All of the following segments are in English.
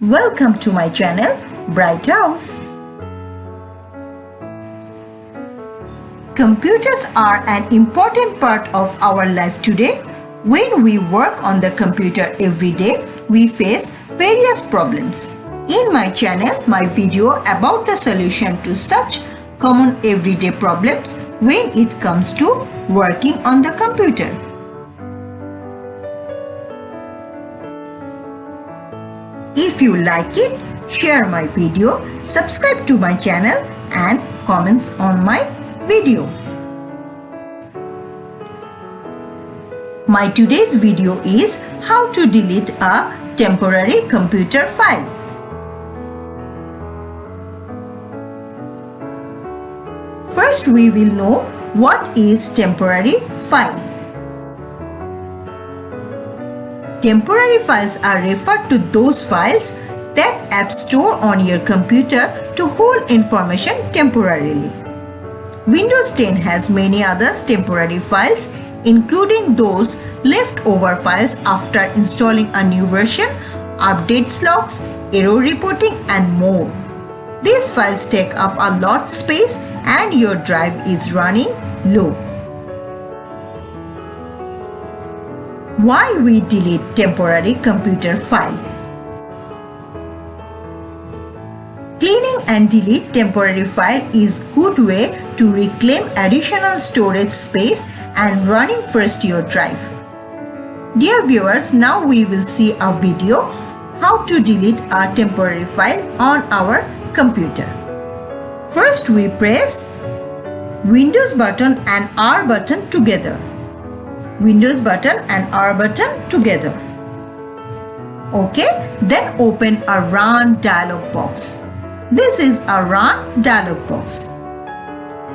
Welcome to my channel, Bright House. Computers are an important part of our life today. When we work on the computer every day, we face various problems. In my channel, my video about the solution to such common everyday problems when it comes to working on the computer. If you like it, share my video, subscribe to my channel and comments on my video. My today's video is how to delete a temporary computer file. First, we will know what is temporary file. Temporary files are referred to those files that apps store on your computer to hold information temporarily. Windows 10 has many other temporary files, including those leftover files after installing a new version, updates logs, error reporting, and more. These files take up a lot of space and your drive is running low. Why we delete temporary computer file? Cleaning and delete temporary file is good way to reclaim additional storage space and running first your drive. Dear viewers, now we will see a video how to delete a temporary file on our computer. First, we press Windows button and R button together. Windows button and R button together. Okay, then open a Run dialog box. This is a Run dialog box.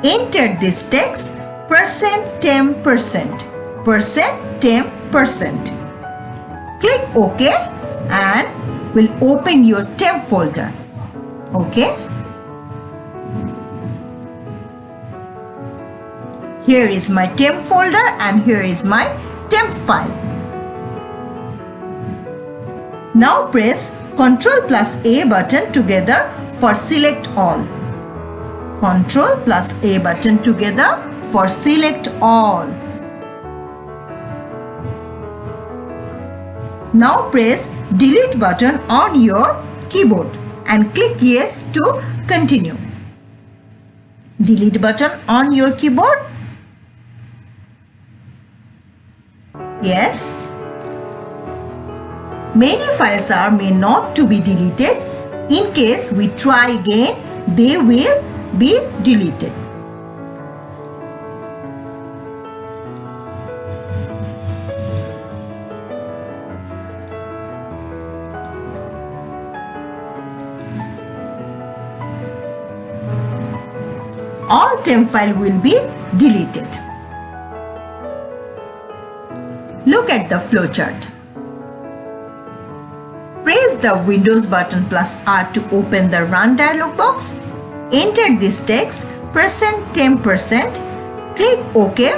Enter this text %temp%, %temp%. Click OK and will open your temp folder. Okay. Here is my temp folder and here is my temp file. Now press Ctrl plus A button together for select all. Ctrl plus A button together for select all. Now press Delete button on your keyboard and click Yes to continue. Delete button on your keyboard. Yes. Many files are may not to be deleted. In case we try again, they will be deleted. All temp file will be deleted. Look at the flowchart. Press the Windows button plus R to open the Run dialog box. Enter this text %temp%. Click OK.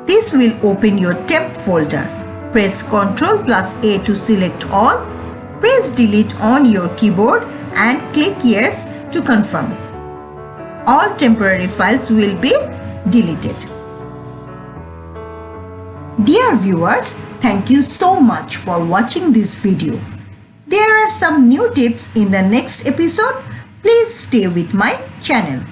This will open your temp folder. Press Ctrl plus A to select all. Press Delete on your keyboard and click Yes to confirm. All temporary files will be deleted. Dear viewers, thank you so much for watching this video. There are some new tips in the next episode. Please stay with my channel.